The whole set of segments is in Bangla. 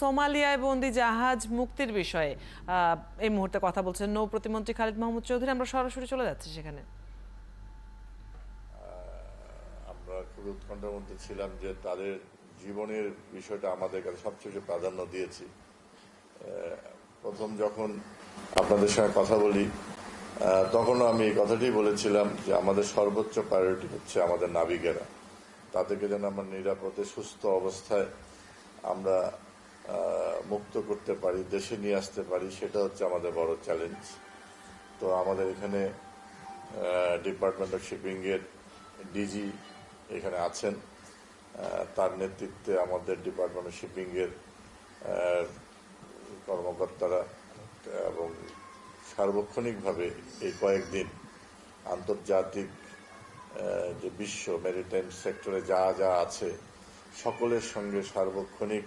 সোমালিয়ায় বন্দী জাহাজ মুক্তির বিষয়ে এই মুহূর্তে কথা বলছেন নৌ প্রতিমন্ত্রী খালিদ মাহমুদ চৌধুরী। আমরা সরাসরি চলে যাচ্ছি সেখানে। আমরা খুব উৎকণ্ঠার মধ্যে ছিলাম যে তাদের জীবনের বিষয়টা আমাদের কাছে সবচেয়ে প্রাধান্য দিয়েছি। প্রথম যখন আপনাদের সঙ্গে কথা বলি তখনও আমি এই কথাটি বলেছিলাম যে আমাদের সর্বোচ্চ প্রায়োরিটি হচ্ছে আমাদের নাবিকেরা, তাদেরকে যেন আমরা নিরাপদে সুস্থ অবস্থায় আমরা মুক্ত করতে পারি, দেশে নিয়ে আসতে পারি, সেটা হচ্ছে আমাদের বড় চ্যালেঞ্জ। তো আমাদের এখানে ডিপার্টমেন্ট অফ শিপিংয়ের ডিজি এখানে আছেন, তার নেতৃত্বে আমাদের ডিপার্টমেন্ট অফ শিপিংয়ের কর্মকর্তারা এবং সার্বক্ষণিকভাবে এই কয়েকদিন আন্তর্জাতিক যে বিশ্ব মেরিটাইম সেক্টরে যা যা আছে সকলের সঙ্গে সার্বক্ষণিক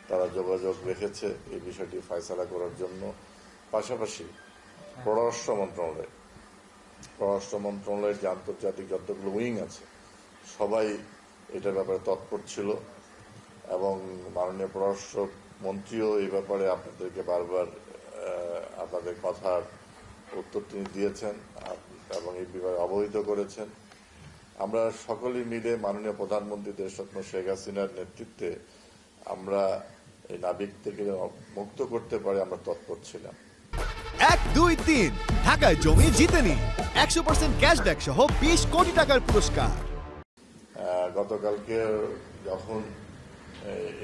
তারা যোগাযোগ রেখেছে এই বিষয়টি ফয়সালা করার জন্য। পাশাপাশি পররাষ্ট্র মন্ত্রণালয়ের যে আন্তর্জাতিক যতগুলো উইং আছে সবাই এটার ব্যাপারে তৎপর ছিল এবং মাননীয় পররাষ্ট্র মন্ত্রীও এই ব্যাপারে আপনাদেরকে বারবার আপনাদের কথার উত্তর তিনি দিয়েছেন এবং এই ব্যাপারে অবহিত করেছেন। আমরা সকলেই মিলে মাননীয় প্রধানমন্ত্রী দেশরত্ন শেখ হাসিনার নেতৃত্বে আমরা এই নাবিকদেরকে মুক্ত করতে পারি আমরা তৎপর ছিলাম। 1, 2, 3 ঢাকায় জমি জিতে নিন 100% ক্যাশব্যাক সহ 20 কোটি টাকার পুরস্কার। গতকালকে যখন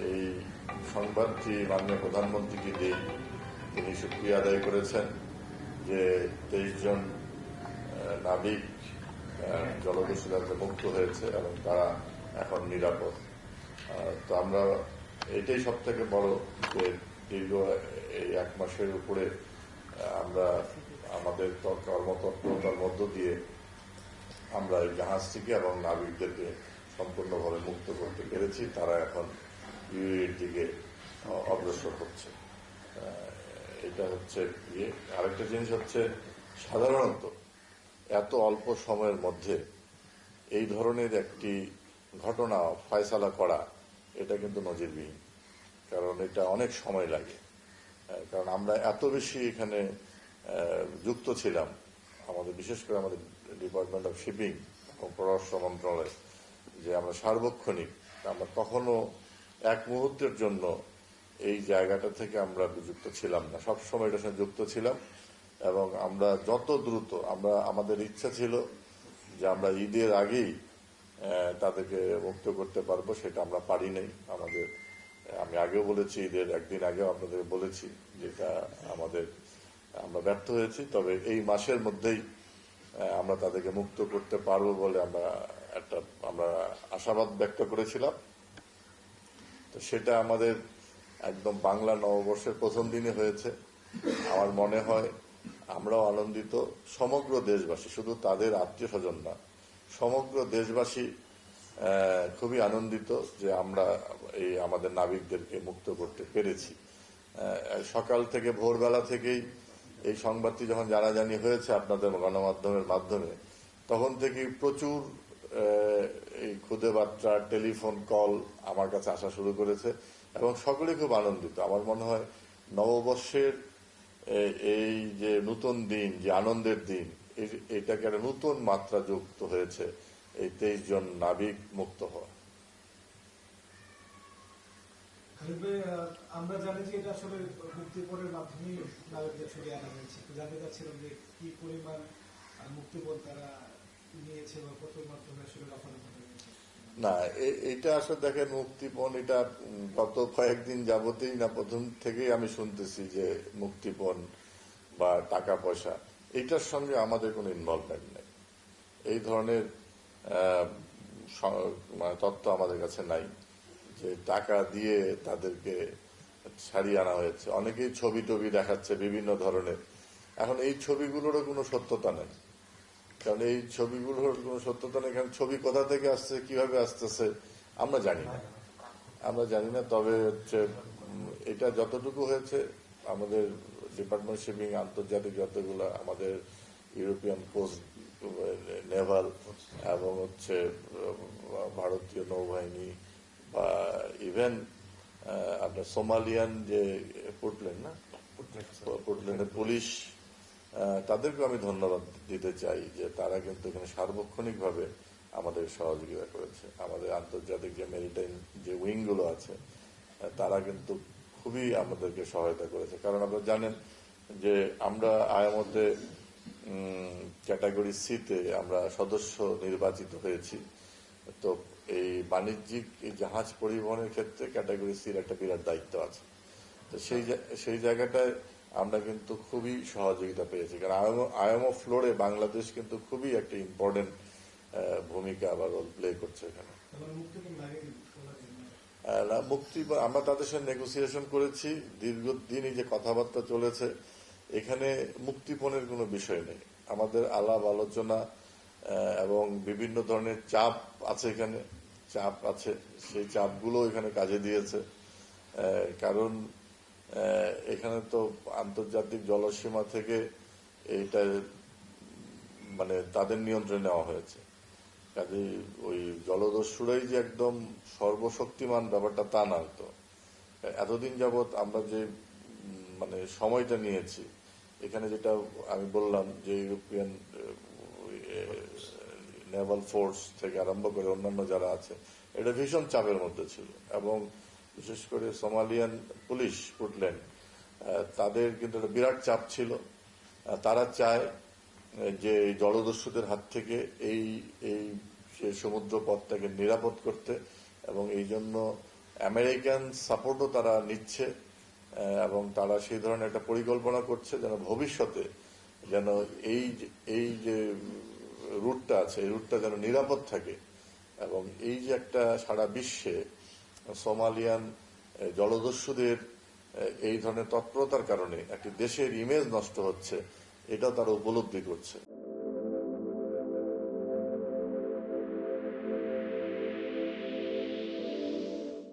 এই সংবাদটি মাননীয় প্রধানমন্ত্রীকে দিই, তিনি শুকরিয়া আদায় করেছেন যে 23 জন নাবিক জলদস্যুদের মুক্ত হয়েছে এবং তারা এখন নিরাপদ। তো আমরা এটাই সব থেকে বড় যে দীর্ঘ এই 1 মাসের উপরে আমরা আমাদের কর্মতৎপরতার মধ্য দিয়ে আমরা এই জাহাজটিকে এবং নাবিকদেরকে সম্পূর্ণভাবে মুক্ত করতে পেরেছি। তারা এখন ইউএর দিকে অগ্রসর হচ্ছে। এটা হচ্ছে আরেকটা জিনিস হচ্ছে, সাধারণত এত অল্প সময়ের মধ্যে এই ধরনের একটি ঘটনা ফয়সালা করা এটা কিন্তু নজিরবিহীন, কারণ এটা অনেক সময় লাগে। কারণ আমরা এত বেশি এখানে যুক্ত ছিলাম, আমাদের বিশেষ করে আমাদের ডিপার্টমেন্ট অফ শিপিং এবং পররাষ্ট্র মন্ত্রণালয়, যে আমরা সার্বক্ষণিক আমরা কখনো এক মুহূর্তের জন্য এই জায়গাটা থেকে আমরা বিযুক্ত ছিলাম না, সবসময় এটার সঙ্গে যুক্ত ছিলাম। এবং আমরা যত দ্রুত আমাদের ইচ্ছা ছিল যে আমরা ঈদের আগেই তাদেরকে মুক্ত করতে পারবো, সেটা আমরা পারি নাই। আমি আগেও বলেছি, ঈদের একদিন আগেও আপনাদের বলেছি যেটা আমরা ব্যর্থ হয়েছি। তবে এই মাসের মধ্যেই আমরা তাদেরকে মুক্ত করতে পারবো বলে আমরা আশাবাদ ব্যক্ত করেছিলাম। তো সেটা আমাদের একদম বাংলা নববর্ষের প্রথম দিনে হয়েছে। আমার মনে হয় আমরাও আনন্দিত, সমগ্র দেশবাসী, শুধু তাদের আত্মীয় স্বজন না, সমগ্র দেশবাসী খুবই আনন্দিত যে আমরা এই আমাদের নাবিকদেরকে মুক্ত করতে পেরেছি। সকাল থেকে ভোরবেলা থেকেই এই সংবাদটি যখন জানাজানি হয়েছে আপনাদের গণমাধ্যমের মাধ্যমে, তখন থেকেই প্রচুর এই খুদে বার্তা, টেলিফোন কল আমার কাছে আসা শুরু করেছে এবং সকলে খুব আনন্দিত। আমার মনে হয় নববর্ষের এই যে নতুন দিন, যে আনন্দের দিন, এটাকে একটা নতুন মাত্রা যুক্ত হয়েছে এই 23 জন নাবিক মুক্ত হওয়া। আমরা জানি যে এটা আসলে মুক্তিপণের মাধ্যমে নাবিকদের সরিয়ে আনা হয়েছে। জানতে চাচ্ছিলাম যে কি পরিমাণ মুক্তিপণ তারা নিয়েছে বা কত মাধ্যমে আসলে রফাদফা হয়েছে। না, এটা আসলে দেখেন, মুক্তিপণ এটা গত কয়েকদিন যাবতেই না, প্রথম থেকেই আমি শুনতেছি যে মুক্তিপণ বা টাকা পয়সা, এটার সঙ্গে আমাদের কোনো ইনভলভমেন্ট নেই। এই ধরনের তথ্য আমাদের কাছে নাই যে টাকা দিয়ে তাদেরকে ছাড়িয়ে আনা হয়েছে। অনেকেই ছবি টবি দেখাচ্ছে বিভিন্ন ধরনের। এখন এই ছবিগুলোরও কোনো সত্যতা নেই, কারণ এই ছবিগুলোর কোনো সত্যতা নেই। কারণ ছবি কোথা থেকে আসছে, কিভাবে আসতেছে আমরা জানি না। তবে হচ্ছে এটা যতটুকু হয়েছে, আমাদের ডিপার্টমেন্ট শিপিং আন্তর্জাতিক যতগুলো আমাদের ইউরোপিয়ান কোস্ট নেভাল এবং হচ্ছে ভারতীয় নৌবাহিনী বা ইভেন আপনার সোমালিয়ান যে পোর্টল্যান্ড না পোর্টল্যান্ডের পুলিশ, তাদেরকে আমি ধন্যবাদ দিতে চাই যে তারা কিন্তু এখানে সার্বক্ষণিকভাবে আমাদের সহযোগিতা করেছে। আমাদের আন্তর্জাতিক যে মেরিটাইম যে উইংগুলো আছে তারা কিন্তু খুবই আমাদেরকে সহায়তা করেছে। কারণ আপনারা জানেন যে আমরা আইএমওতে ক্যাটাগরি সিতে আমরা সদস্য নির্বাচিত হয়েছি। তো এই বাণিজ্যিক এই জাহাজ পরিবহনের ক্ষেত্রে ক্যাটাগরি সির একটা বিরাট দায়িত্ব আছে। তো সেই জায়গাটায় আমরা কিন্তু খুবই সহযোগিতা পেয়েছি। কারণ আইএমও ফ্লোরে বাংলাদেশ কিন্তু খুবই একটা ইম্পর্টেন্ট ভূমিকা বা রোল প্লে করছে এখানে। আমরা তাদের সাথে নেগোসিয়েশন করেছি, দীর্ঘদিনই যে কথাবার্তা চলেছে, এখানে মুক্তিপণের কোনো বিষয় নেই। আমাদের আলাপ আলোচনা এবং বিভিন্ন ধরনের চাপ আছে, এখানে চাপ আছে, সেই চাপগুলো এখানে কাজে দিয়েছে। কারণ এখানে তো আন্তর্জাতিক জলসীমা থেকে এইটা মানে তাদের নিয়ন্ত্রণে নেওয়া হয়েছে। কাজেই ওই জলদস্যুরাই যে একদম সর্বশক্তিমান ব্যাপারটা তা না। তো এতদিন যাবৎ আমরা যে মানে সময়টা নিয়েছি এখানে, যেটা আমি বললাম যে ইউরোপিয়ান নেভাল ফোর্স থেকে আরম্ভ করে অন্যান্য যারা আছে, এটা ভীষণ চাপের মধ্যে ছিল। এবং বিশেষ করে সোমালিয়ান পুলিশ পুর্টল্যান্ড, তাদের কিন্তু একটা বিরাট চাপ ছিল। তারা চায় যে জলদস্যুদের হাত থেকে এই সমুদ্র পথটাকে নিরাপদ করতে, এবং এই জন্য আমেরিকান সাপোর্টও তারা নিচ্ছে। এবং তারা সেই ধরনের একটা পরিকল্পনা করছে যেন ভবিষ্যতে যেন এই যে রুটটা আছে এই রুটটা যেন নিরাপদ থাকে। এবং এই যে একটা সারা বিশ্বে সোমালিয়ান জলদস্যুদের এই ধরনের তৎপরতার কারণে একটি দেশের ইমেজ নষ্ট হচ্ছে, এটাও তারা উপলব্ধি করছে।